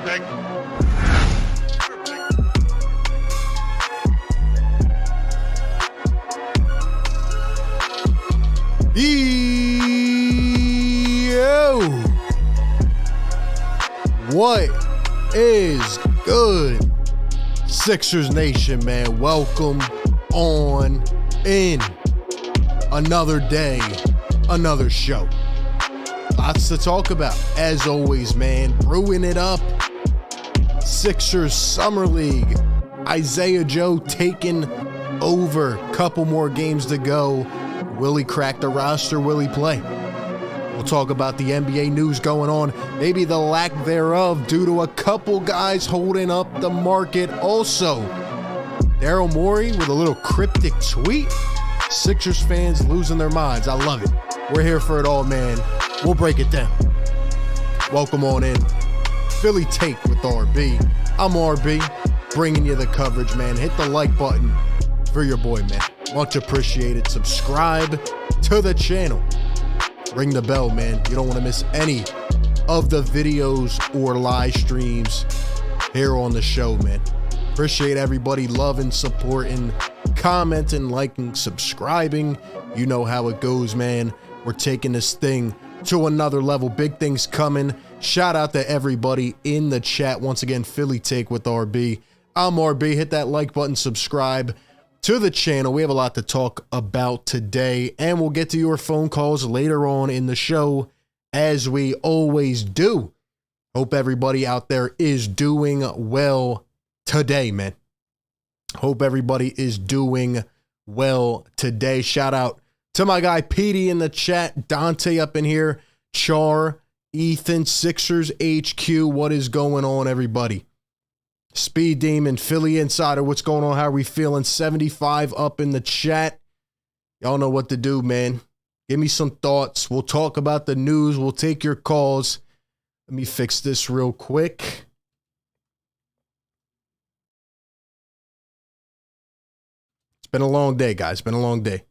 Cryptic. Yo! What is good, Sixers Nation, man? Welcome on in. Another day, another show. Lots to talk about, as always, man. Brewing it up. Sixers Summer League. Isaiah Joe taking over. Couple more games to go. Will he crack the roster? Will he play? We'll talk about the NBA news going on, maybe the lack thereof due to a couple guys holding up the market. Also, Daryl Morey with a little cryptic tweet. Sixers fans losing their minds. I love it. We're here for it all, man. We'll break it down. Welcome on in. Philly Take with RB. I'm RB, bringing you the coverage, man. Hit the like button for your boy, man. Much appreciated. Subscribe to the channel. Ring the bell, man. You don't want to miss any of the videos or live streams here on the show, man. Appreciate everybody loving, supporting, commenting, liking, subscribing. You know how it goes, man. We're taking this thing to another level. Big things coming. Shout out to everybody in the chat. Once again, Philly Take with RB. I'm RB. Hit that like button, subscribe to the channel. We have a lot to talk about today, and we'll get to your phone calls later on in the show, as we always do. Hope everybody out there is doing well today, man. Hope everybody is doing well today. Shout out to my guy Petey in the chat, Dante up in here, Char, Ethan, Sixers HQ. What is going on, everybody? Speed Demon, Philly Insider, what's going on? How are we feeling? 75 up in the chat. Y'all know what to do, man. Give me some thoughts. We'll talk about the news. We'll take your calls. Let me fix this real quick. It's been a long day, guys. It's been a long day.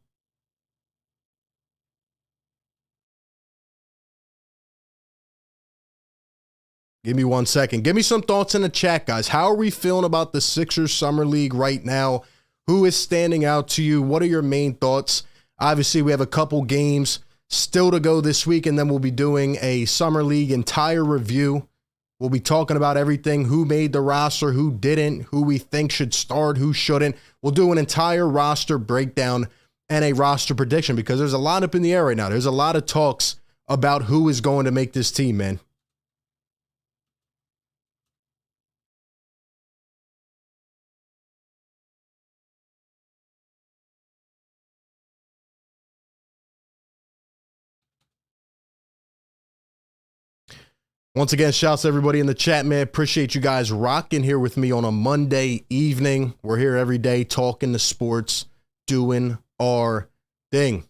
Give me 1 second. Give me some thoughts in the chat, guys. How are we feeling about the Sixers Summer League right now? Who is standing out to you? What are your main thoughts? Obviously, we have a couple games still to go this week, and then we'll be doing a Summer League entire review. We'll be talking about everything, who made the roster, who didn't, who we think should start, who shouldn't. We'll do an entire roster breakdown and a roster prediction, because there's a lot up in the air right now. There's a lot of talks about who is going to make this team, man. Once again, shouts to everybody in the chat, man. Appreciate you guys rocking here with me on a Monday evening. We're here every day talking the sports, doing our thing.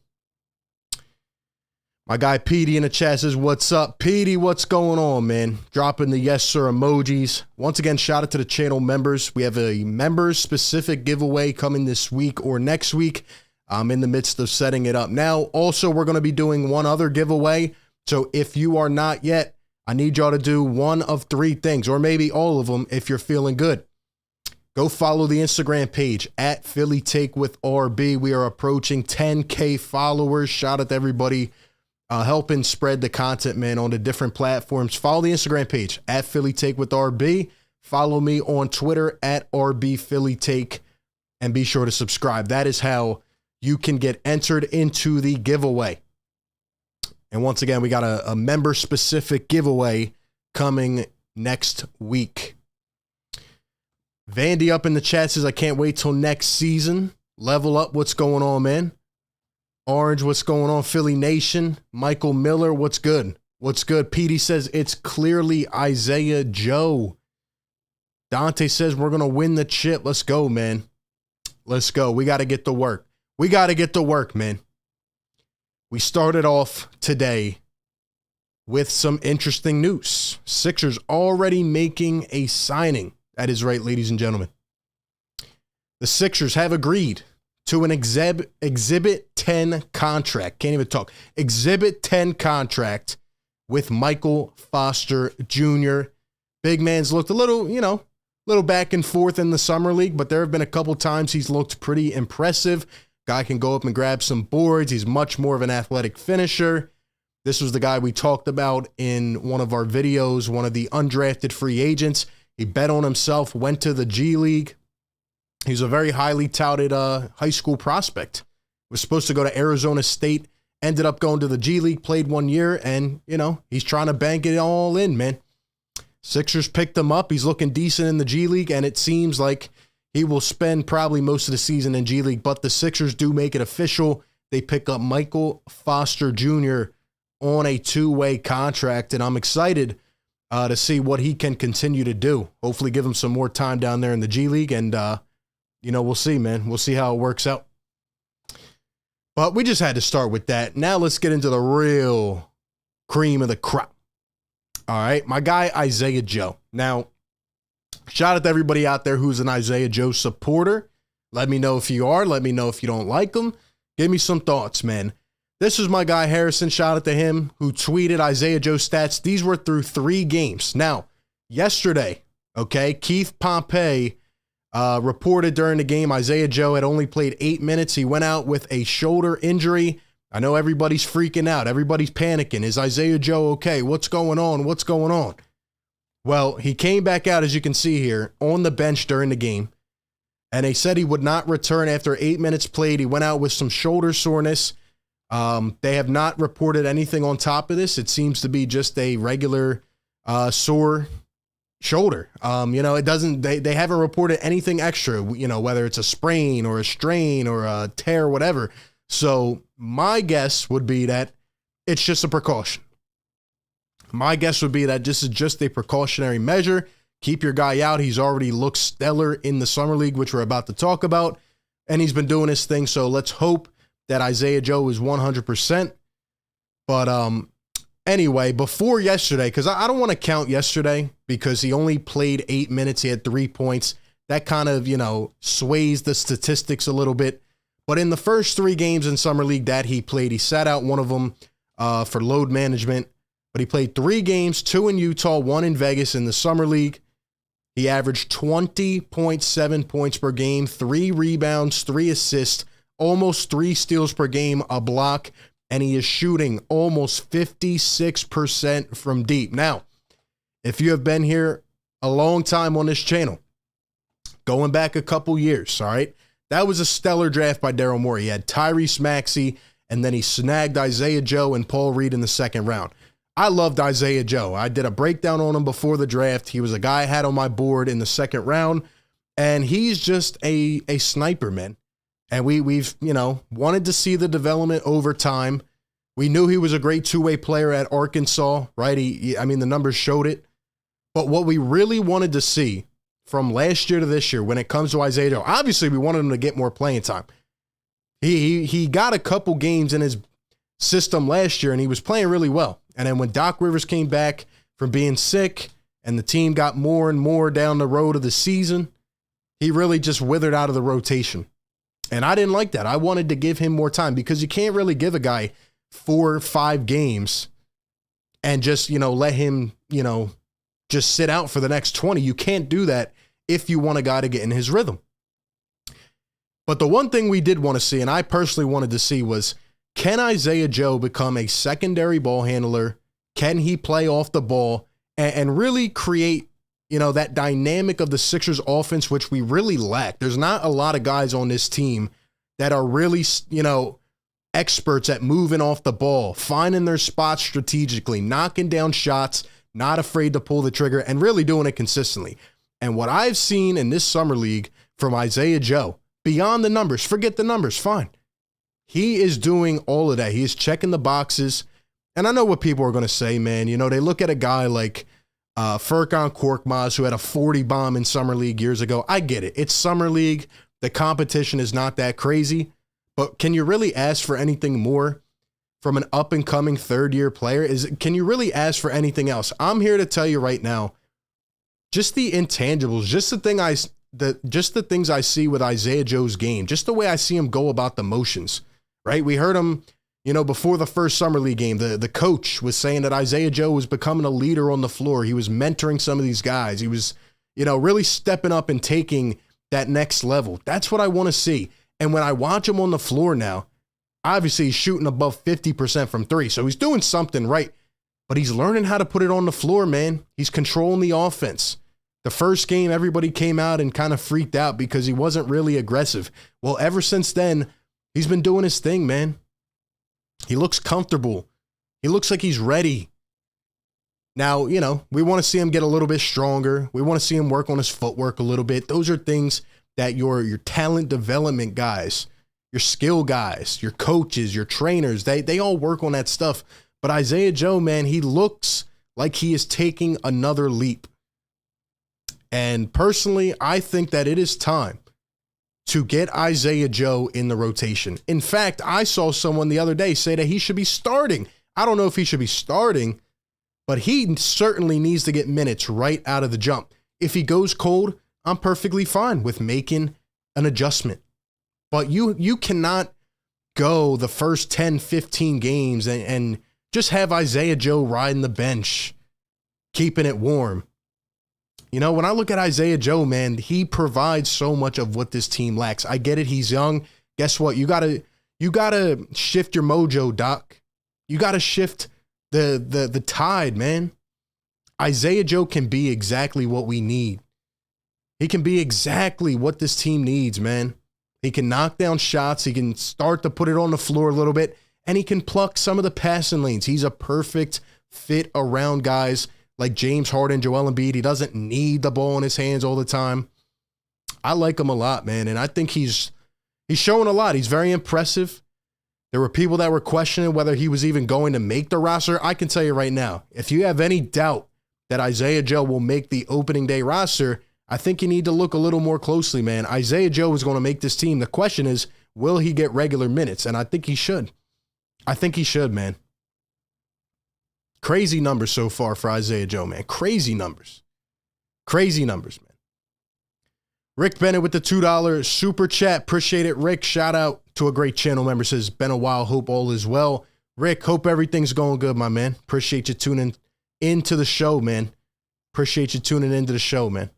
My guy Petey in the chat says, what's up? Petey, what's going on, man? Dropping the yes, sir emojis. Once again, shout out to the channel members. We have a members-specific giveaway coming this week or next week. I'm in the midst of setting it up now. Also, we're going to be doing one other giveaway. So if you are not yet, I need y'all to do one of three things, or maybe all of them if you're feeling good. Go follow the Instagram page at Philly Take with RB. We are approaching 10K followers. Shout out to everybody helping spread the content, man, on the different platforms. Follow the Instagram page at Philly Take with RB. Follow me on Twitter at RB Philly Take, and be sure to subscribe. That is how you can get entered into the giveaway. And once again, we got a member-specific giveaway coming next week. Vandy up in the chat says, I can't wait till next season. Level up, what's going on, man? Orange, what's going on? Philly Nation. Michael Miller, what's good? What's good? Petey says, it's clearly Isaiah Joe. Dante says, we're going to win the chip. Let's go, man. Let's go. We got to get to work. We got to get to work, man. We started off today with some interesting news. Sixers already making a signing. That is right, ladies and gentlemen. The Sixers have agreed to an Exhibit 10 contract. Can't even talk. Exhibit 10 contract with Michael Foster Jr. Big man's looked a little, little back and forth in the summer league, but there have been a couple times he's looked pretty impressive. Guy can go up and grab some boards. He's much more of an athletic finisher. This was the guy we talked about in one of our videos, one of the undrafted free agents. He bet on himself, went to the G League. He's a very highly touted high school prospect. Was supposed to go to Arizona State, ended up going to the G League, played 1 year, and, he's trying to bank it all in, man. Sixers picked him up. He's looking decent in the G League, and it seems like he will spend probably most of the season in G League, but the Sixers do make it official. They pick up Michael Foster Jr. on a 2-way contract, and I'm excited to see what he can continue to do. Hopefully give him some more time down there in the G League, and, we'll see, man. We'll see how it works out. But we just had to start with that. Now let's get into the real cream of the crop. All right, my guy Isaiah Joe. Now, shout out to everybody out there who's an Isaiah Joe supporter. Let me know if you are. Let me know if you don't like him. Give me some thoughts, man. This is my guy Harrison. Shout out to him who tweeted Isaiah Joe stats. These were through 3 games. Now, yesterday, Keith Pompey reported during the game Isaiah Joe had only played 8 minutes. He went out with a shoulder injury. I know everybody's freaking out. Everybody's panicking. Is Isaiah Joe okay? What's going on? What's going on? Well, he came back out, as you can see here, on the bench during the game. And they said he would not return after 8 minutes played. He went out with some shoulder soreness. They have not reported anything on top of this. It seems to be just a regular sore shoulder. It doesn't, they haven't reported anything extra, whether it's a sprain or a strain or a tear, whatever. So my guess would be that it's just a precaution. My guess would be that this is just a precautionary measure. Keep your guy out. He's already looked stellar in the summer league, which we're about to talk about. And he's been doing his thing. So let's hope that Isaiah Joe is 100%. But anyway, before yesterday, because I don't want to count yesterday because he only played 8 minutes. He had 3 points. That kind of, sways the statistics a little bit. But in the first 3 games in Summer League that he played, he sat out one of them for load management. But he played 3 games, 2 in Utah, 1 in Vegas in the Summer League. He averaged 20.7 points per game, 3 rebounds, 3 assists, almost 3 steals per game, a block, and he is shooting almost 56% from deep. Now, if you have been here a long time on this channel, going back a couple years, all right, that was a stellar draft by Daryl Morey. He had Tyrese Maxey, and then he snagged Isaiah Joe and Paul Reed in the second round. I loved Isaiah Joe. I did a breakdown on him before the draft. He was a guy I had on my board in the second round, and he's just a sniper, man. And we've wanted to see the development over time. We knew he was a great 2-way player at Arkansas, right? The numbers showed it. But what we really wanted to see from last year to this year when it comes to Isaiah Joe, obviously we wanted him to get more playing time. He got a couple games in his system last year, and he was playing really well. And then when Doc Rivers came back from being sick and the team got more and more down the road of the season, he really just withered out of the rotation. And I didn't like that. I wanted to give him more time because you can't really give a guy 4 or 5 games and just, let him, just sit out for the next 20. You can't do that if you want a guy to get in his rhythm. But the one thing we did want to see, and I personally wanted to see, was can Isaiah Joe become a secondary ball handler? Can he play off the ball and really create, that dynamic of the Sixers offense, which we really lack? There's not a lot of guys on this team that are really, experts at moving off the ball, finding their spots strategically, knocking down shots, not afraid to pull the trigger, and really doing it consistently. And what I've seen in this summer league from Isaiah Joe, beyond the numbers, forget the numbers, fine. He is doing all of that. He is checking the boxes. And I know what people are going to say, man. They look at a guy like Furkan Korkmaz, who had a 40 bomb in Summer League years ago. I get it. It's Summer League. The competition is not that crazy. But can you really ask for anything more from an up-and-coming third-year player? Can you really ask for anything else? I'm here to tell you right now, just the intangibles, just the things I see with Isaiah Joe's game, just the way I see him go about the motions. Right? We heard him, Before the first Summer League game, the coach was saying that Isaiah Joe was becoming a leader on the floor. He was mentoring some of these guys. He was, really stepping up and taking that next level. That's what I want to see. And when I watch him on the floor now, obviously he's shooting above 50% from three. So he's doing something right, but he's learning how to put it on the floor, man. He's controlling the offense. The first game, everybody came out and kind of freaked out because he wasn't really aggressive. Well, ever since then, he's been doing his thing, man. He looks comfortable. He looks like he's ready. Now, we want to see him get a little bit stronger. We want to see him work on his footwork a little bit. Those are things that your talent development guys, your skill guys, your coaches, your trainers, they all work on that stuff. But Isaiah Joe, man, he looks like he is taking another leap. And personally, I think that it is time to get Isaiah Joe in the rotation. In fact, I saw someone the other day say that he should be starting. I don't know if he should be starting, but he certainly needs to get minutes right out of the jump. If he goes cold, I'm perfectly fine with making an adjustment. But you cannot go the first 10, 15 games and just have Isaiah Joe riding the bench, keeping it warm. When I look at Isaiah Joe, man, he provides so much of what this team lacks. I get it. He's young. Guess what? You gotta shift your mojo, Doc. You gotta shift the tide, man. Isaiah Joe can be exactly what we need. He can be exactly what this team needs, man. He can knock down shots. He can start to put it on the floor a little bit, and he can pluck some of the passing lanes. He's a perfect fit around guys like James Harden, Joel Embiid. He doesn't need the ball in his hands all the time. I like him a lot, man, and I think he's showing a lot. He's very impressive. There were people that were questioning whether he was even going to make the roster. I can tell you right now, if you have any doubt that Isaiah Joe will make the opening day roster, I think you need to look a little more closely, man. Isaiah Joe is going to make this team. The question is, will he get regular minutes? And I think he should. I think he should, man. Crazy numbers so far for Isaiah Joe, man. Crazy numbers. Crazy numbers, man. Rick Bennett with the $2 super chat. Appreciate it, Rick. Shout out to a great channel member. Says, been a while. Hope all is well. Rick, hope everything's going good, my man. Appreciate you tuning into the show, man. Appreciate you tuning into the show, man.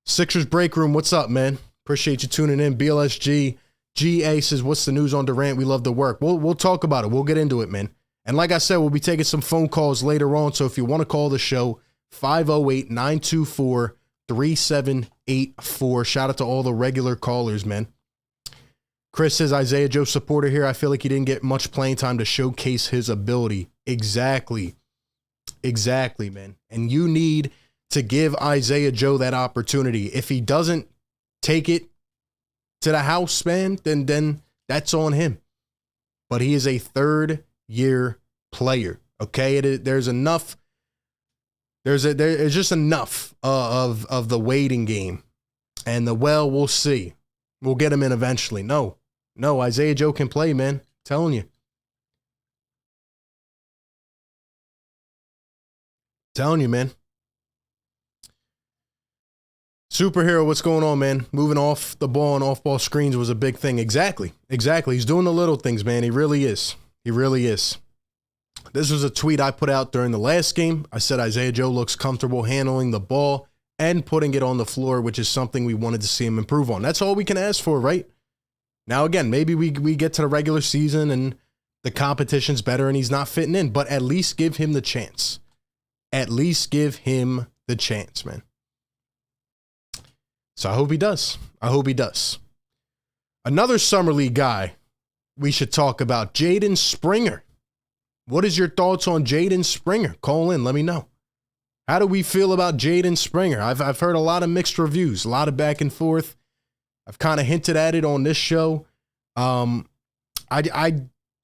Sixers Break Room, what's up, man? Appreciate you tuning in. BLSG. GA says, what's the news on Durant? We love the work. We'll talk about it. We'll get into it, man. And like I said, we'll be taking some phone calls later on. So if you want to call the show, 508-924-3784. Shout out to all the regular callers, man. Chris says, Isaiah Joe supporter here. I feel like he didn't get much playing time to showcase his ability. Exactly. Exactly, man. And you need to give Isaiah Joe that opportunity. If he doesn't take it to the house, man, then that's on him. But he is a third-year player, okay? There's enough. There's just enough of the waiting game. And we'll see. We'll get him in eventually. No, Isaiah Joe can play, man. I'm telling you. Telling you, man. Superhero, what's going on, man? Moving off the ball and off-ball screens was a big thing. Exactly. He's doing the little things, man. He really is. This was a tweet I put out during the last game. I said Isaiah Joe looks comfortable handling the ball and putting it on the floor, which is something we wanted to see him improve on. That's all we can ask for, right? Now, again, maybe we get to the regular season and the competition's better and he's not fitting in, but at least give him the chance. At least give him the chance, man. So I hope he does. Another Summer League guy we should talk about, Jaden Springer. What is your thoughts on Jaden Springer? Call in, let me know. How do we feel about Jaden Springer? I've heard a lot of mixed reviews, a lot of back and forth. I've kind of hinted at it on this show. I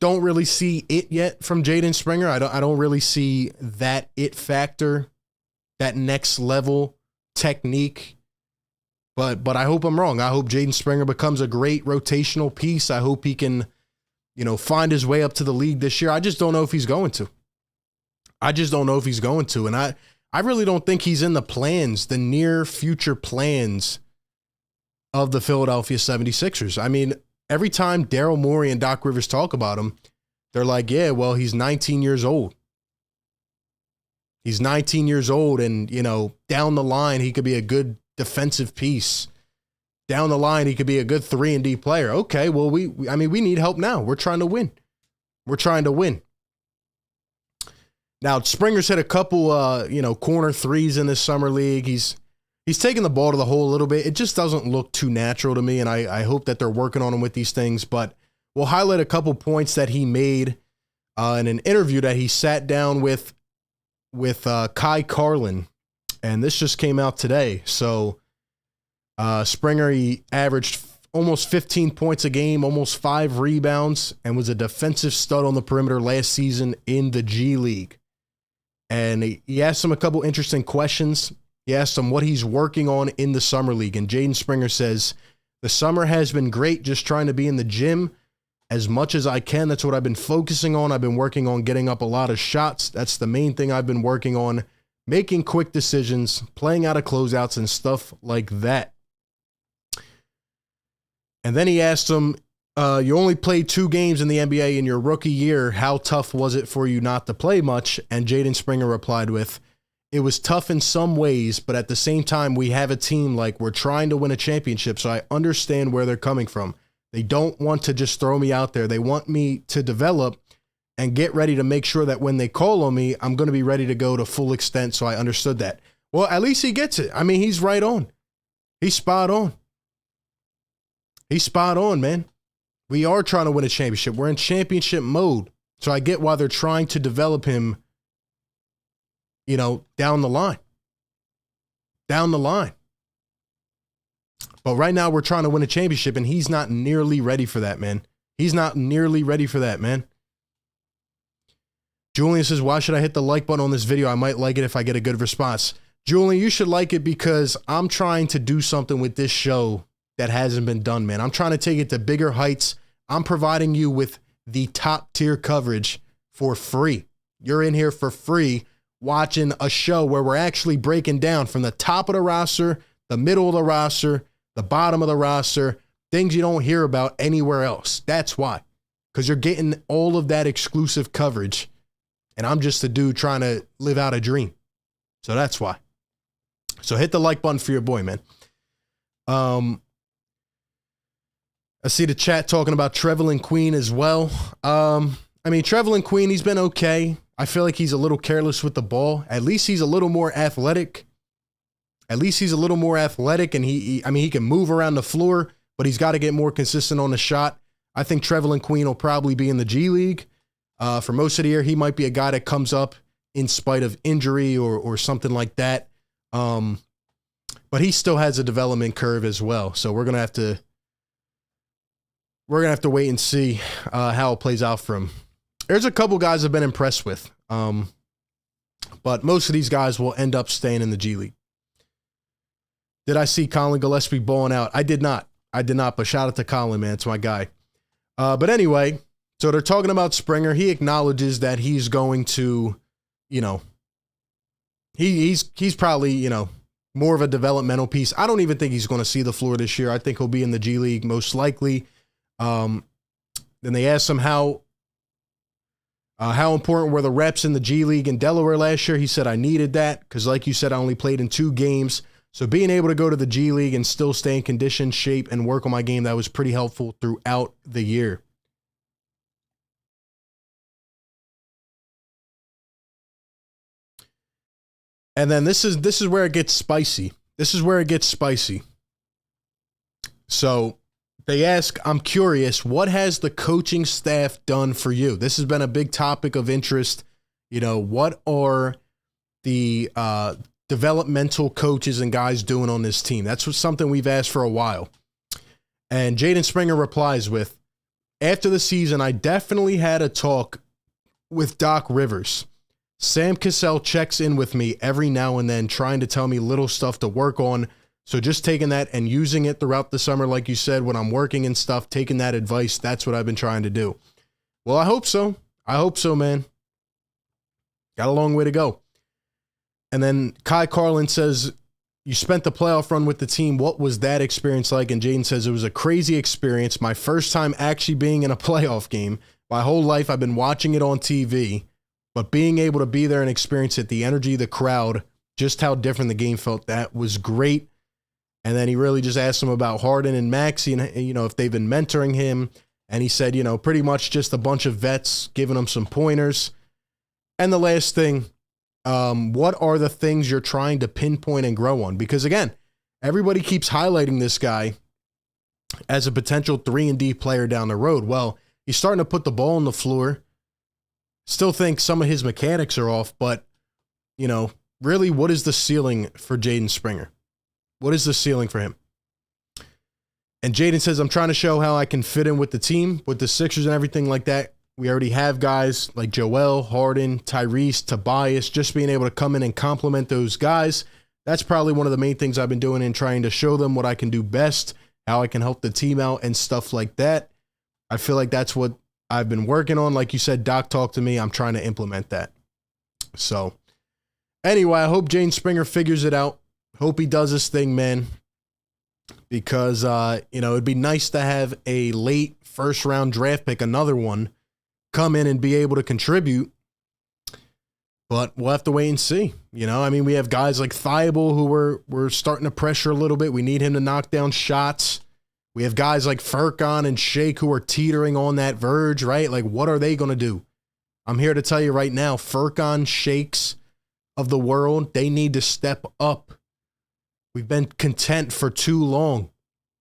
don't really see it yet from Jaden Springer. I don't really see that it factor, that next level technique. But I hope I'm wrong. I hope Jaden Springer becomes a great rotational piece. I hope he can, find his way up to the league this year. I just don't know if he's going to. And I really don't think he's in the plans, the near future plans of the Philadelphia 76ers. I mean, every time Daryl Morey and Doc Rivers talk about him, They're like, yeah, well, he's 19 years old. He's 19 years old, and, you know, down the line, he could be a good defensive piece. Down the line, he could be a good 3-and-D player. Okay, well, we need help now. We're trying to win. We're trying to win. Now, Springer's hit a couple, corner threes in this summer league. He's taking the ball to the hole a little bit. It just doesn't look too natural to me, and I hope that they're working on him with these things. But we'll highlight a couple points that he made in an interview that he sat down with Kai Carlin, and this just came out today. So Springer, he averaged almost 15 points a game, almost 5 rebounds, and was a defensive stud on the perimeter last season in the G League. And he asked him a couple interesting questions. He asked him what he's working on in the summer league, and Jaden Springer says, "The summer has been great, just trying to be in the gym as much as I can. That's what I've been focusing on. I've been working on getting up a lot of shots. That's the main thing I've been working on, making quick decisions, playing out of closeouts and stuff like that." And then he asked him, you only played 2 games in the NBA in your rookie year. How tough was it for you not to play much? And Jaden Springer replied with, "It was tough in some ways, but at the same time, we have a team like we're trying to win a championship, so I understand where they're coming from. They don't want to just throw me out there. They want me to develop and get ready to make sure that when they call on me, I'm going to be ready to go to full extent, so I understood that." Well, at least he gets it. I mean, he's right on. He's spot on. He's spot on, man. We are trying to win a championship. We're in championship mode. So I get why they're trying to develop him, down the line. Down the line. But right now we're trying to win a championship, and he's not nearly ready for that, man. He's not nearly ready for that, man. Julian says, "Why should I hit the like button on this video? I might like it if I get a good response." Julian, you should like it because I'm trying to do something with this show that hasn't been done, man. I'm trying to take it to bigger heights. I'm providing you with the top tier coverage for free. You're in here for free watching a show where we're actually breaking down from the top of the roster, the middle of the roster, the bottom of the roster, things you don't hear about anywhere else. That's why. Because you're getting all of that exclusive coverage, and I'm just a dude trying to live out a dream. So that's why. So hit the like button for your boy, man. I see the chat talking about Trevelin Queen as well. Trevelin Queen, he's been okay. I feel like he's a little careless with the ball. At least he's a little more athletic. And he can move around the floor, but he's got to get more consistent on the shot. I think Trevelin Queen will probably be in the G League. For most of the year, he might be a guy that comes up in spite of injury or something like that. But he still has a development curve as well. So we're going to have to wait and see how it plays out for him. There's a couple guys I've been impressed with. But most of these guys will end up staying in the G League. Did I see Colin Gillespie balling out? I did not, but shout out to Colin, man. It's my guy. But anyway, so they're talking about Springer. He acknowledges that he's going to, he's probably, more of a developmental piece. I don't even think he's going to see the floor this year. I think he'll be in the G League most likely. Then they asked him how important were the reps in the G League in Delaware last year. He said, "I needed that because, like you said, I only played in 2 games. So being able to go to the G League and still stay in condition, shape, and work on my game, that was pretty helpful throughout the year." And then this is where it gets spicy. So they ask, "I'm curious, what has the coaching staff done for you?" This has been a big topic of interest. What are the developmental coaches and guys doing on this team? That's something we've asked for a while. And Jaden Springer replies with, "After the season, I definitely had a talk with Doc Rivers. Sam Cassell checks in with me every now and then, trying to tell me little stuff to work on. So just taking that and using it throughout the summer, like you said, when I'm working and stuff, taking that advice, that's what I've been trying to do." Well, I hope so. Man. Got a long way to go. And then Kai Carlin says, "You spent the playoff run with the team. What was that experience like?" And Jaden says, "It was a crazy experience. My first time actually being in a playoff game. My whole life I've been watching it on TV, but being able to be there and experience it, the energy, the crowd, just how different the game felt, that was great. And then he really just asked him about Harden and Maxey and, you know, if they've been mentoring him. And he said, you know, pretty much just a bunch of vets giving him some pointers. And the last thing, what are the things you're trying to pinpoint and grow on? Because again, everybody keeps highlighting this guy as a potential 3-and-D player down the road. Well, he's starting to put the ball on the floor. Still think some of his mechanics are off, but, you know, really, what is the ceiling for Jaden Springer? What is the ceiling for him? And Jaden says, I'm trying to show how I can fit in with the team, with the Sixers and everything like that. We already have guys like Joel, Harden, Tyrese, Tobias, just being able to come in and complement those guys. That's probably one of the main things I've been doing and trying to show them what I can do best, how I can help the team out and stuff like that. I feel like that's what I've been working on. Like you said, Doc talked to me. I'm trying to implement that. So anyway, I hope Jaden Springer figures it out. Hope he does his thing, man. Because, you know, it'd be nice to have a late first-round draft pick, another one, come in and be able to contribute. But we'll have to wait and see. You know, I mean, we have guys like Thibault who we're starting to pressure a little bit. We need him to knock down shots. We have guys like Furkan and Shake who are teetering on that verge, right? Like, what are they going to do? I'm here to tell you right now, Furkan, Shakes of the world, they need to step up. We've been content for too long.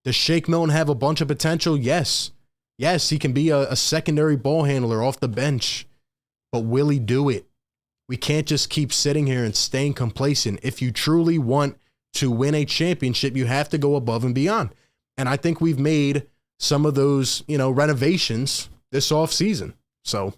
Does Shake Milton have a bunch of potential? Yes. Yes, he can be a secondary ball handler off the bench. But will he do it? We can't just keep sitting here and staying complacent. If you truly want to win a championship, you have to go above and beyond. And I think we've made some of those, you know, renovations this offseason. So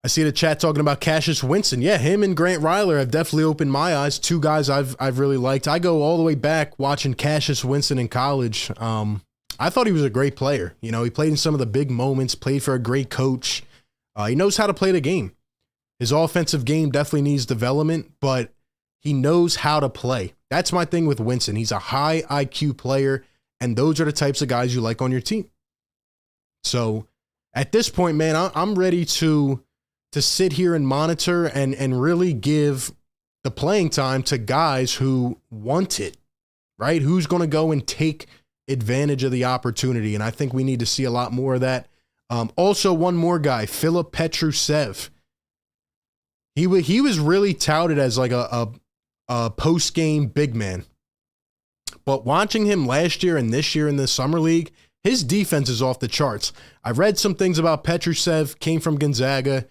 I see the chat talking about Cassius Winston. Yeah, him and Grant Ryler have definitely opened my eyes. Two guys I've really liked. I go all the way back watching Cassius Winston in college. I thought he was a great player. You know, he played in some of the big moments, played for a great coach. He knows how to play the game. His offensive game definitely needs development, but he knows how to play. That's my thing with Winston. He's a high IQ player, and those are the types of guys you like on your team. So at this point, man, I'm ready to sit here and monitor and really give the playing time to guys who want it, right? Who's going to go and take advantage of the opportunity. And I think we need to see a lot more of that. Also, one more guy, Filip Petrusev. He was really touted as like a post-game big man. But watching him last year and this year in the Summer League, his defense is off the charts. I've read some things about Petrusev, came from Gonzaga,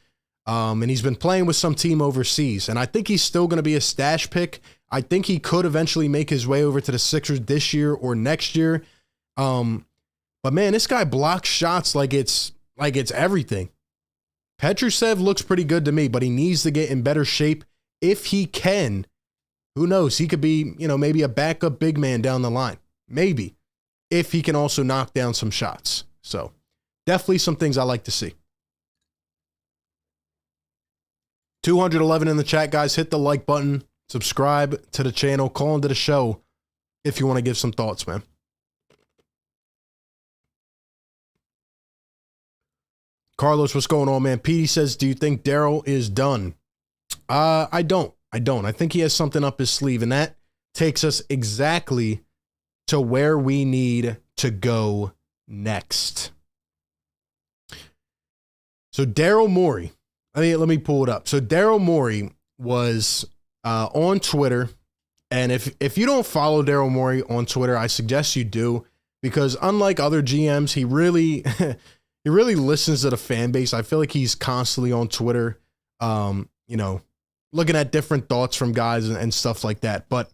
and he's been playing with some team overseas. And I think he's still going to be a stash pick. I think he could eventually make his way over to the Sixers this year or next year. But man, this guy blocks shots like it's everything. Petrusev looks pretty good to me, but he needs to get in better shape. If he can, who knows? He could be, you know, maybe a backup big man down the line. Maybe. If he can also knock down some shots. So definitely some things I like to see. 211 in the chat, guys. Hit the like button. Subscribe to the channel. Call into the show if you want to give some thoughts, man. Carlos, what's going on, man? Petey says, do you think Daryl is done? I don't. I think he has something up his sleeve, and that takes us exactly to where we need to go next. So Daryl Morey, let me pull it up. So Daryl Morey was on Twitter, and if you don't follow Daryl Morey on Twitter, I suggest you do, because unlike other GMs, he really he really listens to the fan base. I feel like he's constantly on Twitter, you know, looking at different thoughts from guys and stuff like that. But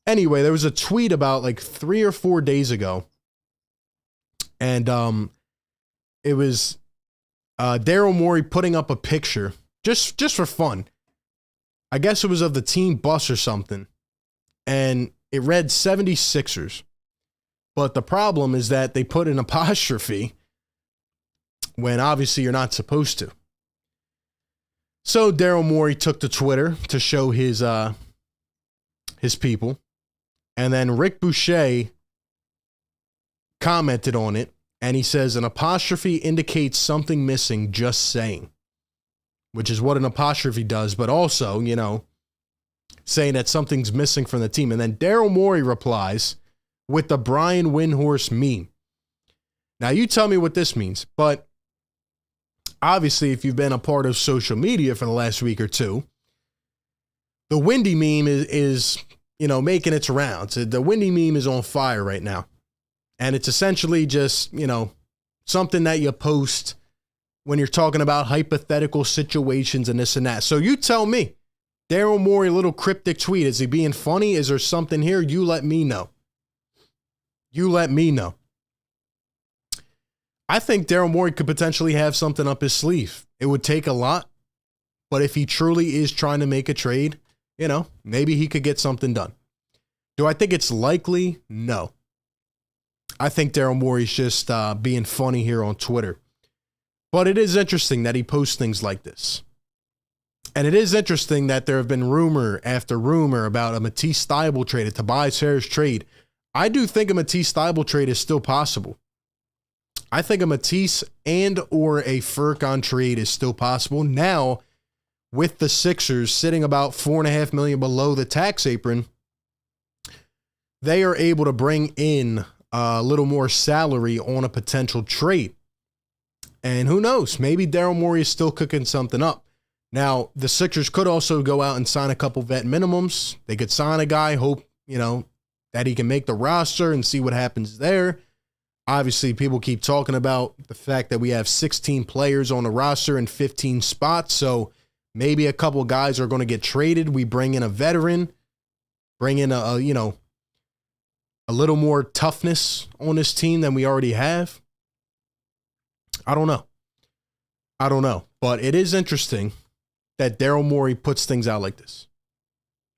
anyway, there was a tweet about like 3 or 4 days ago, and it was Daryl Morey putting up a picture just for fun. I guess it was of the team bus or something, and it read 76ers. But the problem is that they put an apostrophe when obviously you're not supposed to. So Daryl Morey took to Twitter to show his people, and then Rick Boucher commented on it, And he says an apostrophe indicates something missing, just saying, which is what an apostrophe does, but also, saying that something's missing from the team. And then Daryl Morey replies with the Brian Windhorst meme. Now, you tell me what this means, but obviously, if you've been a part of social media for the last week or two, the Windy meme is making its rounds. The Windy meme is on fire right now. And it's essentially just, something that you post when you're talking about hypothetical situations and this and that. So you tell me, Daryl Morey, little cryptic tweet, is he being funny? Is there something here? You let me know. You let me know. I think Daryl Morey could potentially have something up his sleeve. It would take a lot, but if he truly is trying to make a trade, maybe he could get something done. Do I think it's likely? No. I think Daryl Morey's just being funny here on Twitter. But it is interesting that he posts things like this. And it is interesting that there have been rumor after rumor about a Matisse Thybulle trade, a Tobias Harris trade. I do think a Matisse Thybulle trade is still possible. I think a Matisse and or a Furkan trade is still possible. Now, with the Sixers sitting about $4.5 million below the tax apron, they are able to bring in a little more salary on a potential trade. And who knows, maybe Daryl Morey is still cooking something up. Now, the Sixers could also go out and sign a couple vet minimums. They could sign a guy, hope, that he can make the roster and see what happens there. Obviously, people keep talking about the fact that we have 16 players on the roster and 15 spots. So maybe a couple guys are going to get traded. We bring in a veteran, bring in a little more toughness on this team than we already have. I don't know. But it is interesting that Daryl Morey puts things out like this.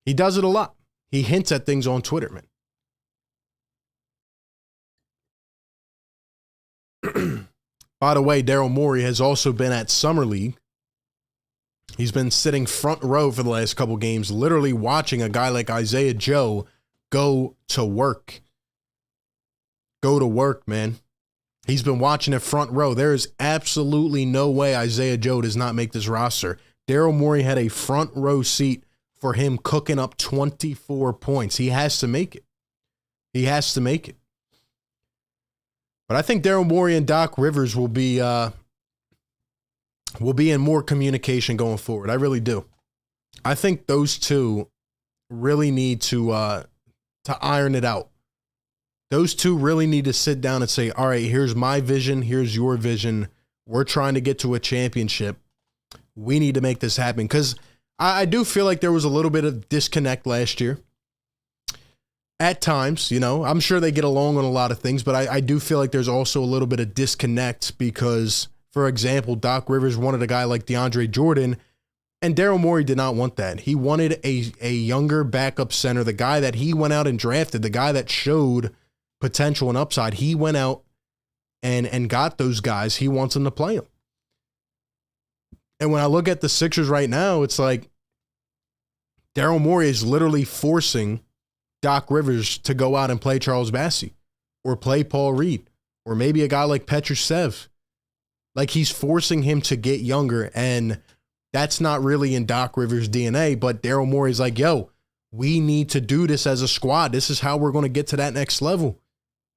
He does it a lot. He hints at things on Twitter, man. By the way, Daryl Morey has also been at Summer League. He's been sitting front row for the last couple games, literally watching a guy like Isaiah Joe go to work. Go to work, man. He's been watching it front row. There is absolutely no way Isaiah Joe does not make this roster. Daryl Morey had a front row seat for him cooking up 24 points. He has to make it. He has to make it. But I think Daryl Morey and Doc Rivers will be in more communication going forward. I really do. I think those two really need to iron it out. Those two really need to sit down and say, all right, here's my vision. Here's your vision. We're trying to get to a championship. We need to make this happen. Because I do feel like there was a little bit of disconnect last year. At times, I'm sure they get along on a lot of things, but I do feel like there's also a little bit of disconnect because, for example, Doc Rivers wanted a guy like DeAndre Jordan, and Daryl Morey did not want that. He wanted a younger backup center, the guy that he went out and drafted, the guy that showed potential and upside. He went out and got those guys. He wants them to play them. And when I look at the Sixers right now, it's like Daryl Morey is literally forcing Doc Rivers to go out and play Charles Bassey or play Paul Reed or maybe a guy like Petrusev. Like he's forcing him to get younger, and that's not really in Doc Rivers' DNA, but Daryl Morey's like, yo, we need to do this as a squad. This is how we're going to get to that next level.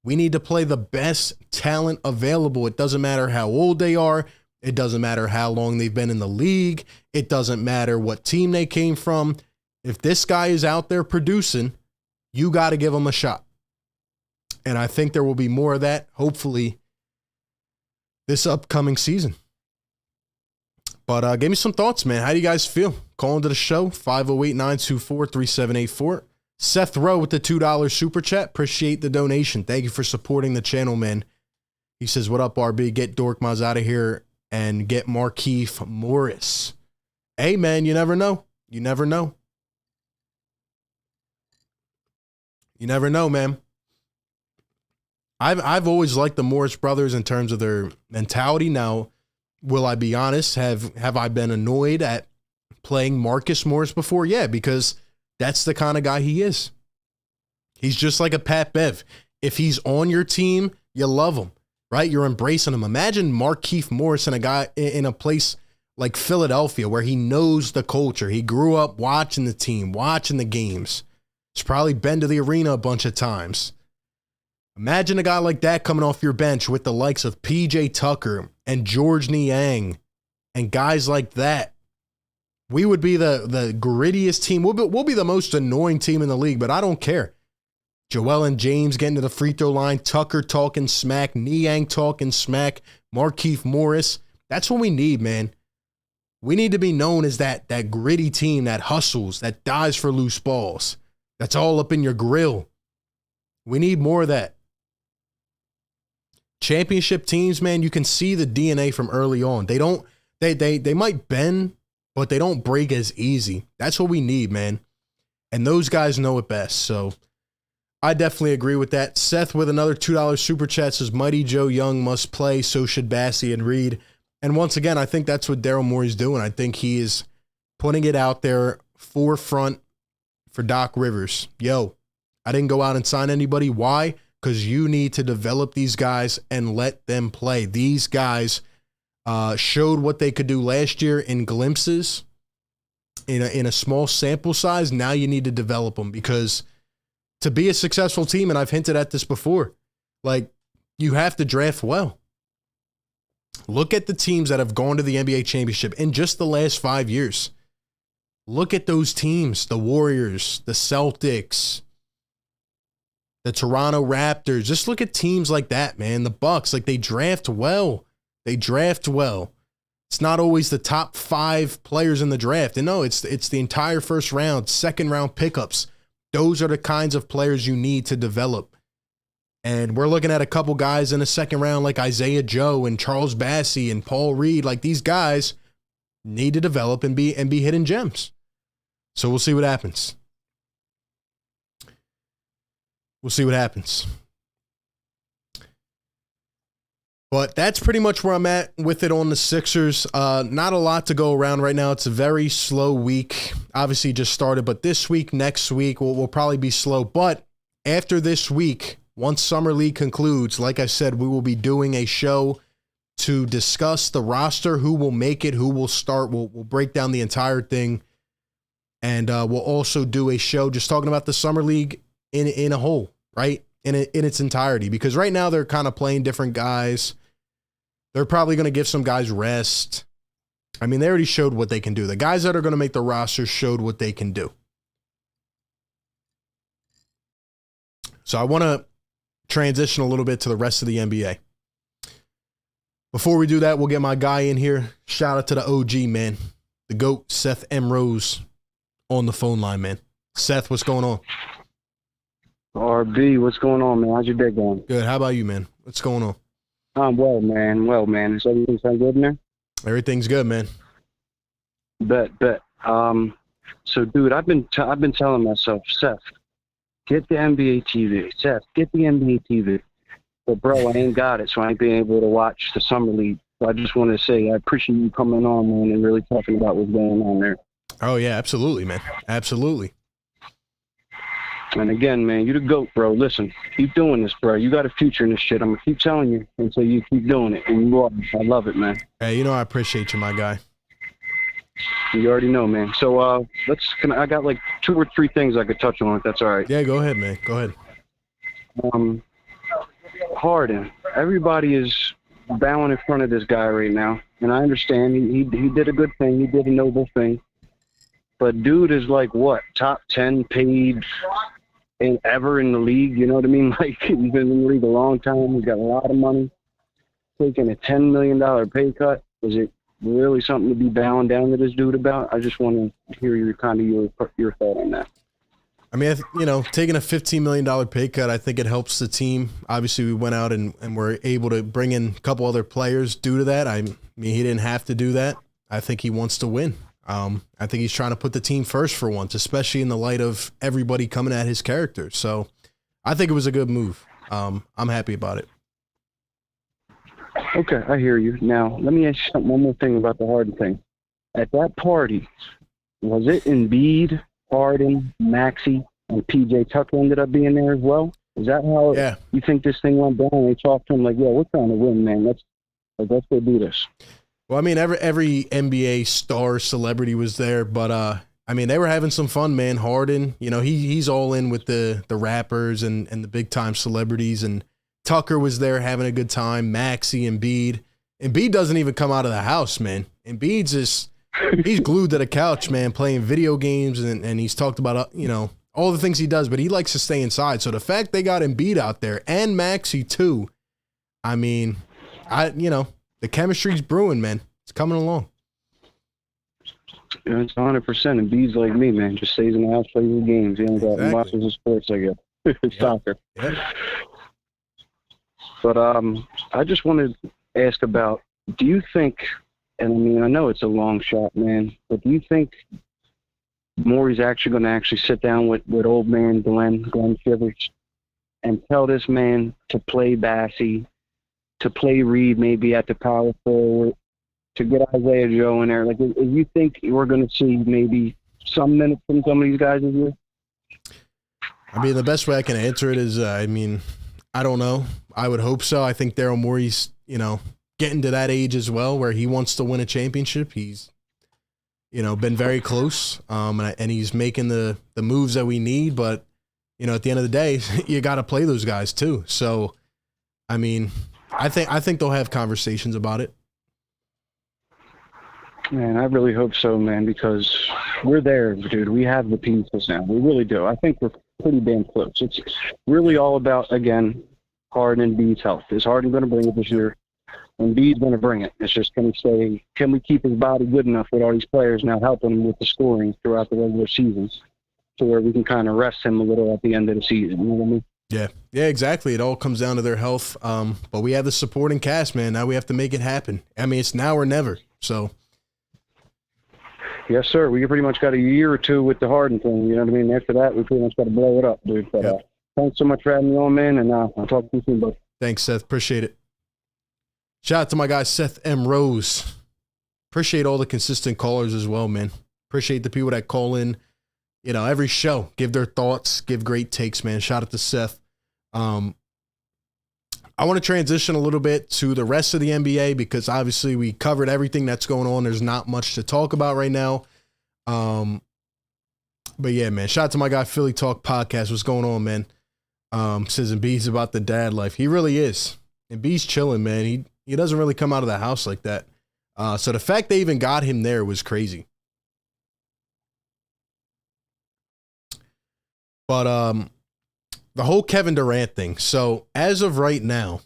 We need to play the best talent available. It doesn't matter how old they are. It doesn't matter how long they've been in the league. It doesn't matter what team they came from. If this guy is out there producing, you got to give him a shot. And I think there will be more of that, hopefully, this upcoming season. But give me some thoughts, man. How do you guys feel? Call into the show, 508-924-3784. Seth Rowe with the $2 super chat. Appreciate the donation. Thank you for supporting the channel, man. He says, what up, RB? Get Dorkmaz out of here and get Markieff Morris. Hey, man, you never know. You never know. You never know, man. I've always liked the Morris brothers in terms of their mentality. Now, will I be honest? Have I been annoyed at playing Marcus Morris before? Yeah, because that's the kind of guy he is. He's just like a Pat Bev. If he's on your team, you love him. right? You're embracing him. Imagine Markieff Morris and a guy in a place like Philadelphia where he knows the culture. He grew up watching the team, watching the games. He's probably been to the arena a bunch of times. Imagine a guy like that coming off your bench with the likes of P.J. Tucker and George Niang and guys like that. We would be the grittiest team. We'll be the most annoying team in the league, but I don't care. Joel and James getting to the free throw line, Tucker talking smack, Niang talking smack, Markieff Morris. That's what we need, man. We need to be known as that gritty team that hustles, that dies for loose balls. That's all up in your grill. We need more of that. Championship teams, man, you can see the DNA from early on. They might bend, but they don't break as easy. That's what we need, man. And those guys know it best. So I definitely agree with that. Seth with another $2 super chat says, Mighty Joe Young must play, so should Bassey and Reed. And once again, I think that's what Daryl Morey's doing. I think he is putting it out there forefront for Doc Rivers. Yo, I didn't go out and sign anybody. Why? Because you need to develop these guys and let them play. These guys showed what they could do last year in glimpses, in a small sample size. Now you need to develop them, because to be a successful team, and I've hinted at this before, like, you have to draft well. Look at the teams that have gone to the NBA championship in just the last 5 years. Look at those teams, the Warriors, the Celtics, the Toronto Raptors. Just look at teams like that, man. The Bucks, like, they draft well. They draft well. It's not always the top 5 players in the draft. And no, it's the entire first round, second round pickups. Those are the kinds of players you need to develop. And we're looking at a couple guys in the second round like Isaiah Joe and Charles Bassey and Paul Reed. Like, these guys need to develop and be hidden gems. So we'll see what happens. We'll see what happens. But that's pretty much where I'm at with it on the Sixers. Not a lot to go around right now. It's a very slow week. Obviously just started, but this week, next week, will probably be slow. But after this week, once Summer League concludes, like I said, we will be doing a show to discuss the roster, who will make it, who will start. We'll break down the entire thing. And we'll also do a show just talking about the Summer League in a whole, right? In its entirety. Because right now they're kind of playing different guys. They're probably going to give some guys rest. I mean, they already showed what they can do. The guys that are going to make the roster showed what they can do. So I want to transition a little bit to the rest of the NBA. Before we do that, we'll get my guy in here. Shout out to the OG, man. The GOAT, Seth M. Rose, on the phone line, man. Seth, what's going on? RB, what's going on, man? How's your day going? Good. How about you, man? What's going on? I'm well, man. Well, man. Is everything sound good, man? Everything's good, man. Bet. So, dude, I've been telling myself, Seth, get the NBA TV. Seth, get the NBA TV. But, bro, I ain't got it, so I ain't been able to watch the Summer League. So I just want to say I appreciate you coming on, man, and really talking about what's going on there. Oh, yeah, absolutely, man. Absolutely. And again, man, you the GOAT, bro. Listen, keep doing this, bro. You got a future in this shit. I'm going to keep telling you until you keep doing it. And you are. I love it, man. Hey, you know I appreciate you, my guy. You already know, man. So I got like 2 or 3 things I could touch on, if that's all right. Yeah, go ahead, man. Go ahead. Harden. Everybody is bowing in front of this guy right now. And I understand he did a good thing. He did a noble thing. But dude is like, what, top 10 paid ever in the league? You know what I mean? Like, he's been in the league a long time. He's got a lot of money. Taking a $10 million pay cut. Is it really something to be bowing down to this dude about? I just want to hear your thought on that. I mean, taking a $15 million pay cut, I think it helps the team. Obviously, we went out and were able to bring in a couple other players due to that. I mean, he didn't have to do that. I think he wants to win. I think he's trying to put the team first for once, especially in the light of everybody coming at his character. So I think it was a good move. I'm happy about it. Okay, I hear you. Now, let me ask you one more thing about the Harden thing. At that party, was it Embiid, Harden, Maxey, and P.J. Tucker ended up being there as well? Is that how Yeah. you think this thing went down? They talked to him like, "Yeah, we're trying to win, man. Let's go do this." Well, I mean, every NBA star celebrity was there, but I mean, they were having some fun, man. Harden, you know, he's all in with the rappers and the big time celebrities, and Tucker was there having a good time. Maxey, Embiid doesn't even come out of the house, man. He's glued to the couch, man, playing video games, and he's talked about you know, all the things he does, but he likes to stay inside. So the fact they got Embiid out there and Maxey too, I mean, you know, the chemistry's brewing, man. It's coming along. Yeah, it's 100%. And B's like me, man. Just stays in the house, plays the games. He ain't got watches of sports, I guess. Soccer. Yep. But I just wanted to ask about, do you think, and I mean, I know it's a long shot, man, but do you think Morey's actually going to sit down with old man Glenn Shivers, and tell this man to play Bassey, to play Reed maybe at the power forward, to get Isaiah Joe in there? Like, if you think we're going to see maybe some minutes from some of these guys this year? I mean, the best way I can answer it is, I mean, I don't know. I would hope so. I think Daryl Morey's, you know, getting to that age as well where he wants to win a championship. He's, you know, been very close, and he's making the moves that we need. But, you know, at the end of the day, you got to play those guys too. So, I mean, I think they'll have conversations about it. Man, I really hope so, man, because we're there, dude. We have the pieces now. We really do. I think we're pretty damn close. It's really all about, again, Harden and B's health. Is Harden going to bring it this year? And B's going to bring it. It's just going to say, can we keep his body good enough with all these players now helping him with the scoring throughout the regular seasons to where we can kind of rest him a little at the end of the season? You know what I mean? Yeah, exactly. It all comes down to their health. But we have the supporting cast, man. Now we have to make it happen. I mean, it's now or never. So. Yes, sir. We pretty much got a year or two with the Harden thing. You know what I mean? After that, we pretty much got to blow it up, dude. But thanks so much for having me on, man. And I'll talk to you soon, bud. Thanks, Seth. Appreciate it. Shout out to my guy, Seth M. Rose. Appreciate all the consistent callers as well, man. Appreciate the people that call in, you know, every show, give their thoughts, give great takes, man. Shout out to Seth. I want to transition a little bit to the rest of the NBA because obviously we covered everything that's going on. There's not much to talk about right now. But yeah, man, shout out to my guy, Philly Talk Podcast. What's going on, man? Says Embiid's about the dad life. He really is. Embiid's chilling, man. He doesn't really come out of the house like that. So the fact they even got him there was crazy. But the whole Kevin Durant thing. So as of right now,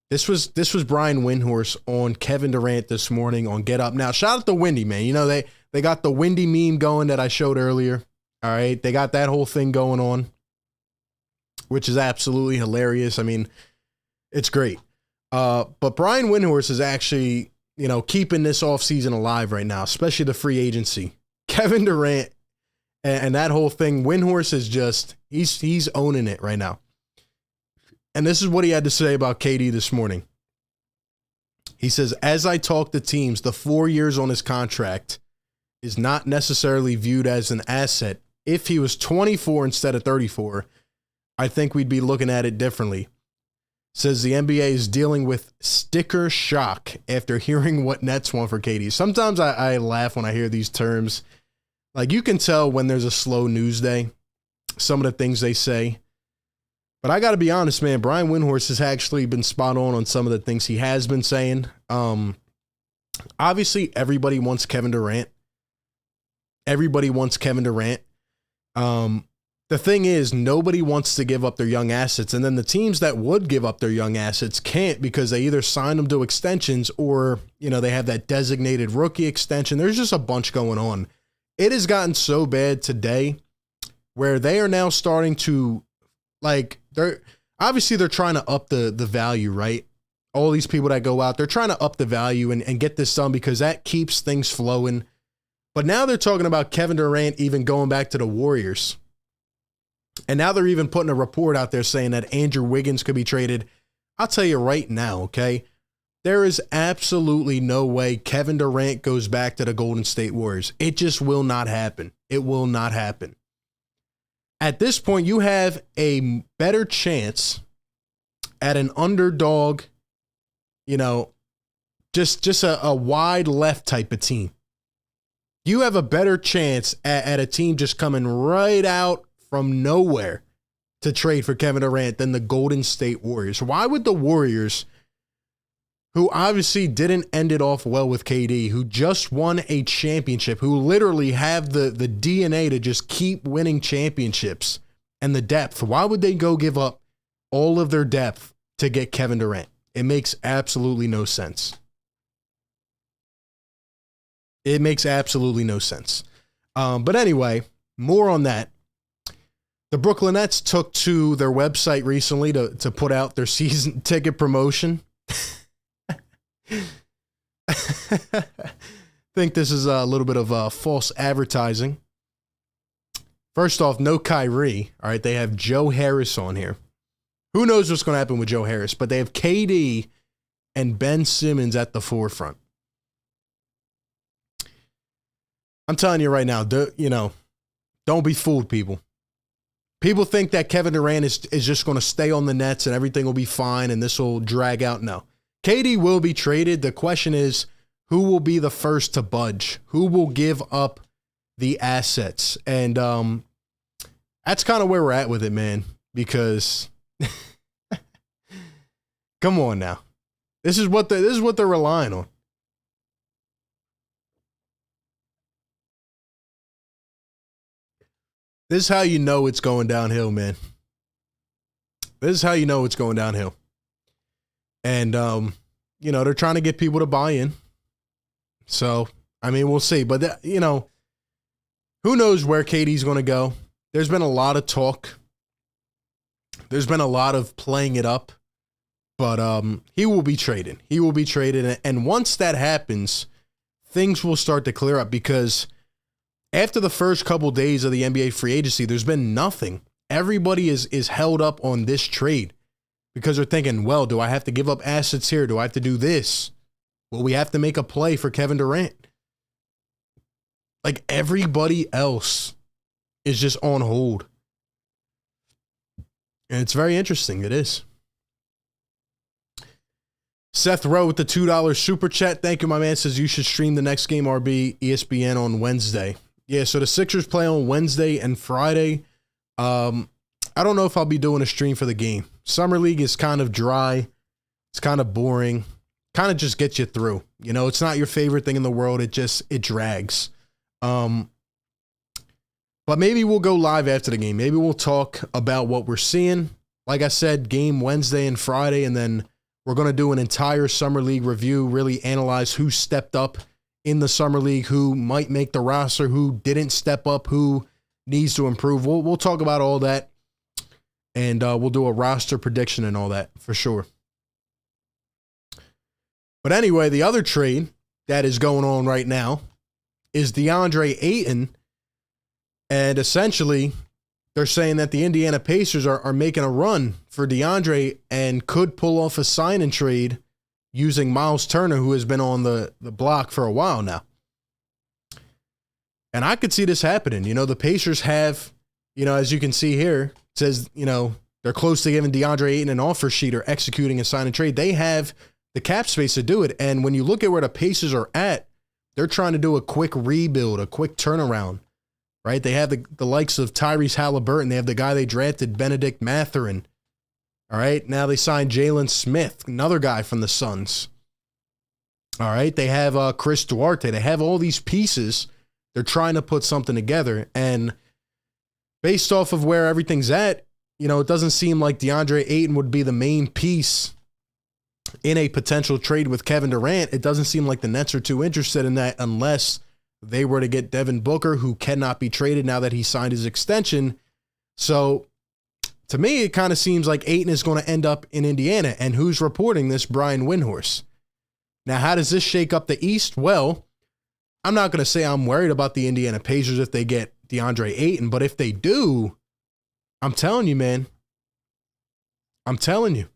this was Brian Windhorst on Kevin Durant this morning on Get Up. Now, shout out to Windy, man. You know, they got the Windy meme going that I showed earlier. All right. They got that whole thing going on, which is absolutely hilarious. I mean, it's great. But Brian Windhorst is actually, you know, keeping this offseason alive right now, especially the free agency. Kevin Durant and that whole thing, Windhorst is just, he's owning it right now. And this is what he had to say about KD this morning. He says, as I talk to teams, the 4 years on his contract is not necessarily viewed as an asset. If he was 24 instead of 34, I think we'd be looking at it differently. Says the NBA is dealing with sticker shock after hearing what Nets want for KD. Sometimes I laugh when I hear these terms. Like, you can tell when there's a slow news day, some of the things they say. But I got to be honest, man, Brian Windhorst has actually been spot on some of the things he has been saying. Obviously, everybody wants Kevin Durant. Everybody wants Kevin Durant. The thing is, nobody wants to give up their young assets. And then the teams that would give up their young assets can't because they either sign them to extensions or, you know, they have that designated rookie extension. There's just a bunch going on. It has gotten so bad today where they are now starting to, like, they're trying to up the value, right? All these people that go out, they're trying to up the value and get this done because that keeps things flowing. But now they're talking about Kevin Durant even going back to the Warriors. And now they're even putting a report out there saying that Andrew Wiggins could be traded. I'll tell you right now, okay? There is absolutely no way Kevin Durant goes back to the Golden State Warriors. It just will not happen. It will not happen. At this point, you have a better chance at an underdog, just a wide left type of team. You have a better chance at a team just coming right out from nowhere to trade for Kevin Durant than the Golden State Warriors. Why would the Warriors, who obviously didn't end it off well with KD, who just won a championship, who literally have the DNA to just keep winning championships and the depth, why would they go give up all of their depth to get Kevin Durant? It makes absolutely no sense. It makes absolutely no sense. But anyway, more on that. The Brooklyn Nets took to their website recently to put out their season ticket promotion. Think this is a little bit of false advertising. First off, no Kyrie. All right, they have Joe Harris on here. Who knows what's going to happen with Joe Harris, but they have KD and Ben Simmons at the forefront. I'm telling you right now, don't be fooled, people. People think that Kevin Durant is just going to stay on the Nets and everything will be fine and this will drag out. No. KD will be traded. The question is, who will be the first to budge? Who will give up the assets? And that's kind of where we're at with it, man, because come on now. This is what they're relying on. This is how you know it's going downhill, man. This is how you know it's going downhill. And, they're trying to get people to buy in. So, we'll see. But, who knows where KD's going to go? There's been a lot of talk. There's been a lot of playing it up. But he will be traded. He will be traded. And once that happens, things will start to clear up because after the first couple days of the NBA free agency, there's been nothing. Everybody is held up on this trade because they're thinking, well, do I have to give up assets here? Do I have to do this? Well, we have to make a play for Kevin Durant. Like everybody else is just on hold. And it's very interesting. It is. Seth Rowe with the $2 super chat. Thank you, my man. Says you should stream the next game, RB, ESPN on Wednesday. Yeah, so the Sixers play on Wednesday and Friday. I don't know if I'll be doing a stream for the game. Summer League is kind of dry. It's kind of boring. Kind of just gets you through. It's not your favorite thing in the world. It drags. But maybe we'll go live after the game. Maybe we'll talk about what we're seeing. Like I said, game Wednesday and Friday, and then we're going to do an entire Summer League review, really analyze who stepped up in the Summer League, who might make the roster, who didn't step up, who needs to improve. We'll talk about all that, and we'll do a roster prediction and all that for sure. But anyway, the other trade that is going on right now is DeAndre Ayton, and essentially they're saying that the Indiana Pacers are making a run for DeAndre and could pull off a sign and trade using Miles Turner, who has been on the block for a while now. And I could see this happening. The Pacers have, as you can see here, it says, they're close to giving DeAndre Ayton an offer sheet or executing a sign and trade. They have the cap space to do it. And when you look at where the Pacers are at, they're trying to do a quick rebuild, a quick turnaround, right? They have the likes of Tyrese Halliburton. They have the guy they drafted, Benedict Mathurin. All right, now they signed Jalen Smith, another guy from the Suns. All right, they have Chris Duarte. They have all these pieces. They're trying to put something together. And based off of where everything's at, it doesn't seem like DeAndre Ayton would be the main piece in a potential trade with Kevin Durant. It doesn't seem like the Nets are too interested in that unless they were to get Devin Booker, who cannot be traded now that he signed his extension. So to me, it kind of seems like Ayton is going to end up in Indiana. And who's reporting this? Brian Windhorst. Now, how does this shake up the East? Well, I'm not going to say I'm worried about the Indiana Pacers if they get DeAndre Ayton, but if they do, I'm telling you, man. I'm telling you.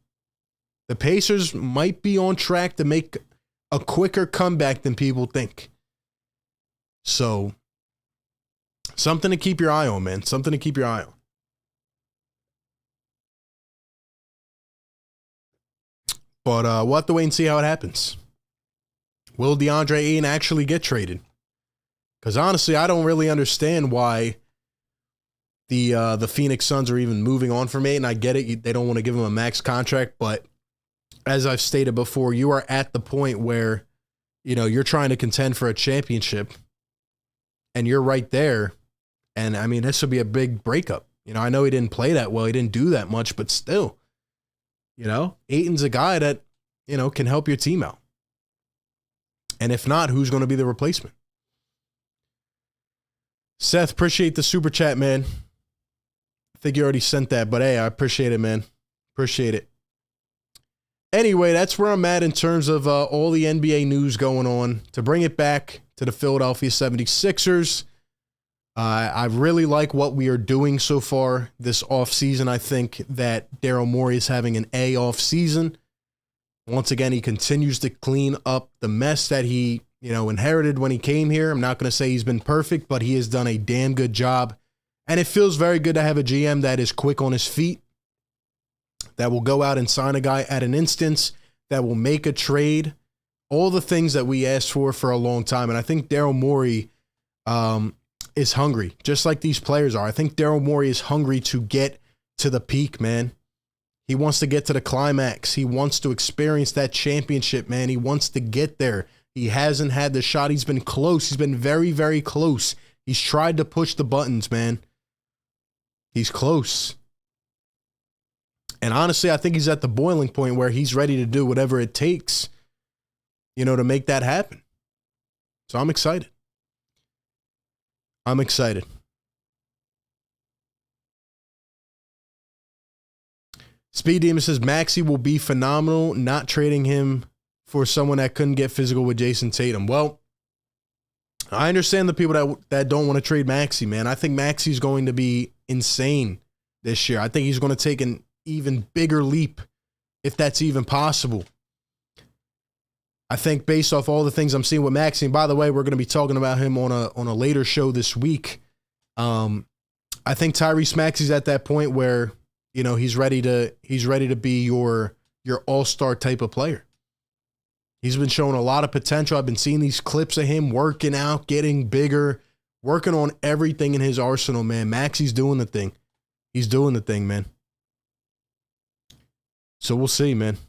The Pacers might be on track to make a quicker comeback than people think. So, something to keep your eye on, man. Something to keep your eye on. But we'll have to wait and see how it happens. Will DeAndre Ayton actually get traded? Because honestly, I don't really understand why the Phoenix Suns are even moving on from Ayton. I get it. They don't want to give him a max contract, but as I've stated before, you are at the point where, you're trying to contend for a championship and you're right there. And I mean, this would be a big breakup. I know he didn't play that well. He didn't do that much, but still, Ayton's a guy that, can help your team out. And if not, who's going to be the replacement? Seth, appreciate the super chat, man. I think you already sent that, but hey, I appreciate it, man. Appreciate it. Anyway, that's where I'm at in terms of all the NBA news going on. To bring it back to the Philadelphia 76ers, I really like what we are doing so far this offseason. I think that Daryl Morey is having an A offseason. Once again, he continues to clean up the mess that he, inherited when he came here. I'm not going to say he's been perfect, but he has done a damn good job. And it feels very good to have a GM that is quick on his feet, that will go out and sign a guy at an instance, that will make a trade, all the things that we asked for a long time. And I think Daryl Morey is hungry, just like these players are. I think Daryl Morey is hungry to get to the peak, man. He wants to get to the climax. He wants to experience that championship, man. He wants to get there. He hasn't had the shot. He's been close. He's been very, very close. He's tried to push the buttons, man. He's close. And honestly, I think he's at the boiling point where he's ready to do whatever it takes, to make that happen. So I'm excited. I'm excited. Speed Demon says Maxey will be phenomenal, not trading him for someone that couldn't get physical with Jason Tatum. Well, I understand the people that don't want to trade Maxey, man. I think Maxey's going to be insane this year. I think he's going to take an even bigger leap, if that's even possible. I think based off all the things I'm seeing with Maxey, and by the way, we're going to be talking about him on a later show this week. I think Tyrese Maxey's at that point where, he's ready to be your all-star type of player. He's been showing a lot of potential. I've been seeing these clips of him working out, getting bigger, working on everything in his arsenal, man. Maxey's doing the thing. He's doing the thing, man. So we'll see, man.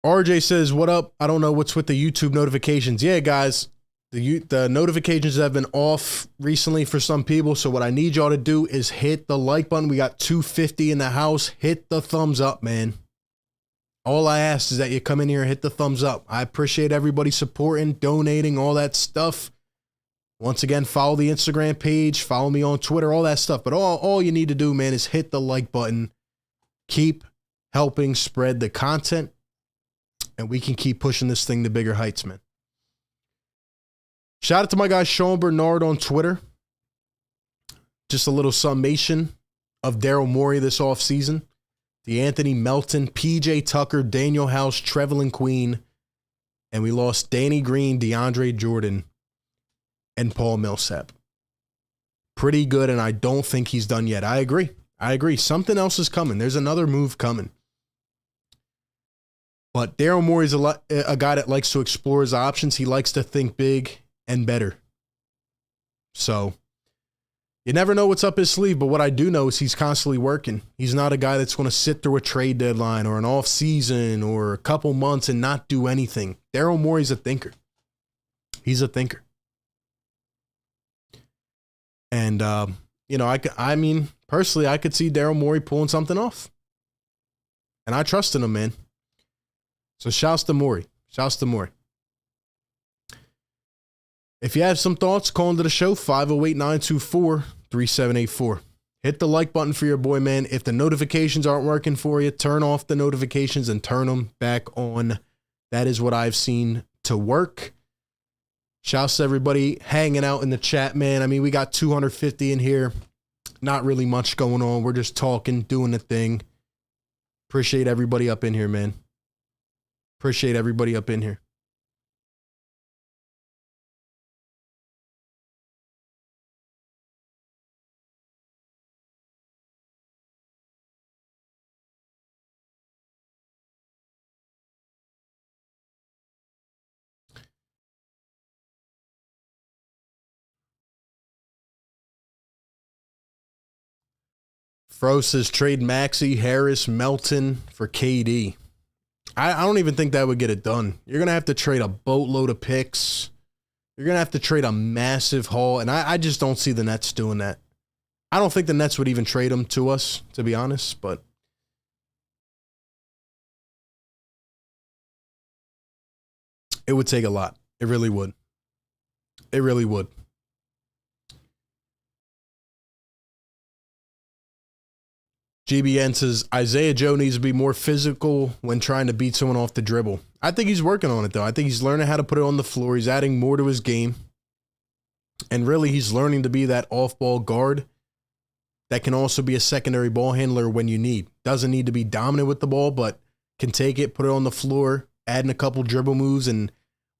RJ says, what up? I don't know what's with the YouTube notifications. Yeah, guys, the notifications have been off recently for some people. So what I need y'all to do is hit the like button. We got 250 in the house. Hit the thumbs up, man. All I ask is that you come in here and hit the thumbs up. I appreciate everybody supporting, donating, all that stuff. Once again, follow the Instagram page, follow me on Twitter, all that stuff. But all you need to do, man, is hit the like button. Keep helping spread the content, and we can keep pushing this thing to bigger heights, man. Shout out to my guy Sean Bernard on Twitter. Just a little summation of Daryl Morey this offseason. DeAnthony Melton, PJ Tucker, Daniel House, Trevelyan Queen, and we lost Danny Green, DeAndre Jordan, and Paul Millsap. Pretty good, and I don't think he's done yet. I agree. Something else is coming. There's another move coming. But Daryl Morey's a guy that likes to explore his options. He likes to think big and better. So you never know what's up his sleeve, but what I do know is he's constantly working. He's not a guy that's going to sit through a trade deadline or an off season or a couple months and not do anything. Daryl Morey's a thinker. He's a thinker. And, personally, I could see Daryl Morey pulling something off. And I trust in him, man. So shouts to Morey. Shouts to Morey. If you have some thoughts, call into the show, 508-924-3784. Hit the like button for your boy, man. If the notifications aren't working for you, turn off the notifications and turn them back on. That is what I've seen to work. Shouts to everybody hanging out in the chat, man. I mean, we got 250 in here. Not really much going on. We're just talking, doing the thing. Appreciate everybody up in here, man. Appreciate everybody up in here. Fro says trade Maxey, Harris, Melton for KD. I don't even think that would get it done. You're going to have to trade a boatload of picks. You're going to have to trade a massive haul, and I just don't see the Nets doing that. I don't think the Nets would even trade him to us, to be honest, but it would take a lot. It really would. It really would. GBN says Isaiah Joe needs to be more physical when trying to beat someone off the dribble. I think he's working on it, though. I think he's learning how to put it on the floor. He's adding more to his game. And really, he's learning to be that off-ball guard that can also be a secondary ball handler when you need. Doesn't need to be dominant with the ball, but can take it, put it on the floor, adding a couple dribble moves, and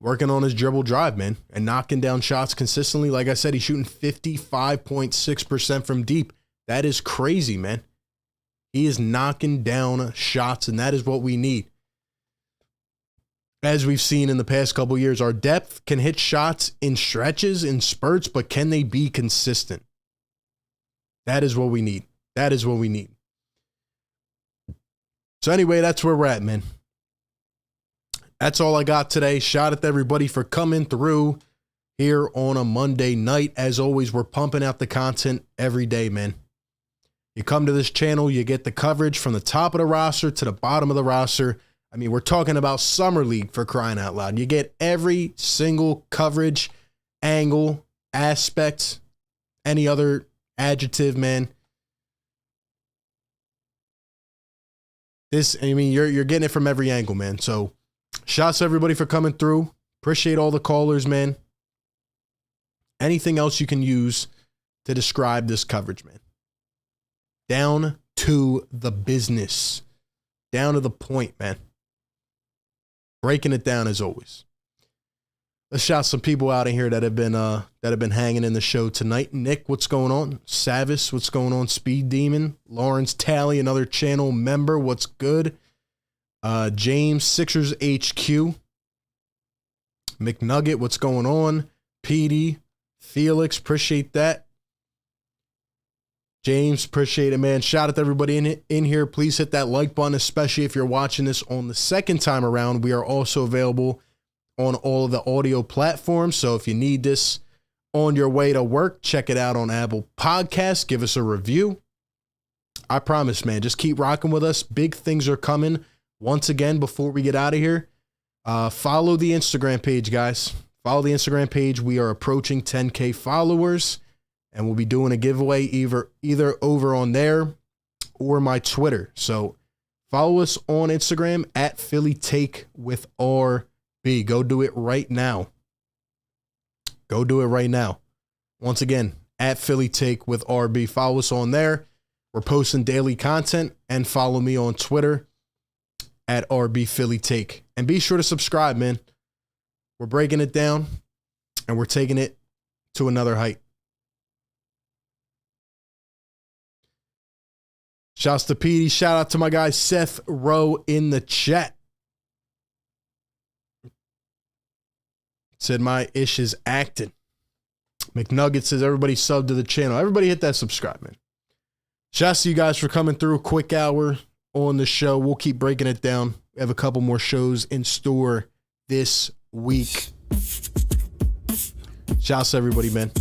working on his dribble drive, man, and knocking down shots consistently. Like I said, he's shooting 55.6% from deep. That is crazy, man. He is knocking down shots, and that is what we need. As we've seen in the past couple years, our depth can hit shots in stretches, in spurts, but can they be consistent? That is what we need. That is what we need. So anyway, that's where we're at, man. That's all I got today. Shout out to everybody for coming through here on a Monday night. As always, we're pumping out the content every day, man. You come to this channel, you get the coverage from the top of the roster to the bottom of the roster. I mean, we're talking about Summer League, for crying out loud. You get every single coverage, angle, aspect, any other adjective, man. You're getting it from every angle, man. So shouts to everybody for coming through. Appreciate all the callers, man. Anything else you can use to describe this coverage, man? Down to the business. Down to the point, man. Breaking it down as always. Let's shout some people out in here that have been hanging in the show tonight. Nick, what's going on? Savis, what's going on? Speed Demon. Lawrence Talley, another channel member. What's good? James, Sixers HQ. McNugget, what's going on? PD, Felix, appreciate that. James, appreciate it, man. Shout out to everybody in here. Please hit that like button, especially if you're watching this on the second time around. We are also available on all of the audio platforms. So if you need this on your way to work, check it out on Apple Podcasts. Give us a review. I promise, man, just keep rocking with us. Big things are coming. Once again, before we get out of here, follow the Instagram page, guys. Follow the Instagram page. We are approaching 10K followers, and we'll be doing a giveaway either over on there or my Twitter. So follow us on Instagram at Philly Take with RB. Go do it right now. Go do it right now. Once again, at Philly Take with RB. Follow us on there. We're posting daily content, and follow me on Twitter at RB Philly Take. And be sure to subscribe, man. We're breaking it down, and we're taking it to another height. Shouts to Petey. Shout out to my guy Seth Rowe in the chat. Said my ish is acting. McNugget says everybody sub to the channel. Everybody hit that subscribe, man. Shouts to you guys for coming through. A quick hour on the show. We'll keep breaking it down. We have a couple more shows in store this week. Shouts to everybody, man.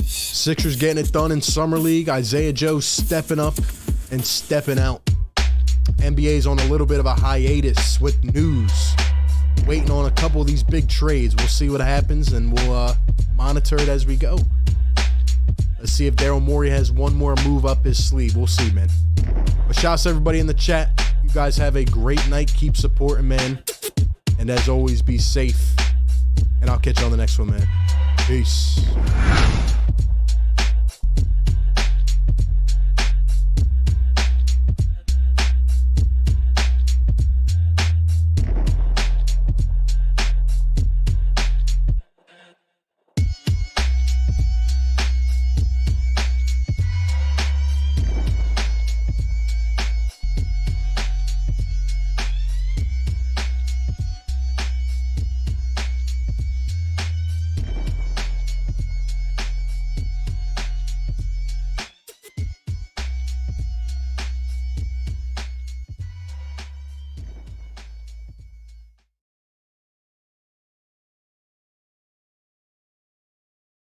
Sixers getting it done in Summer League. Isaiah Joe stepping up and stepping out. NBA's on a little bit of a hiatus with news. Waiting on a couple of these big trades. We'll see what happens, and we'll monitor it as we go. Let's see if Daryl Morey has one more move up his sleeve. We'll see, man. But shouts to everybody in the chat. You guys have a great night. Keep supporting, man. And as always, be safe. And I'll catch you on the next one, man. Peace.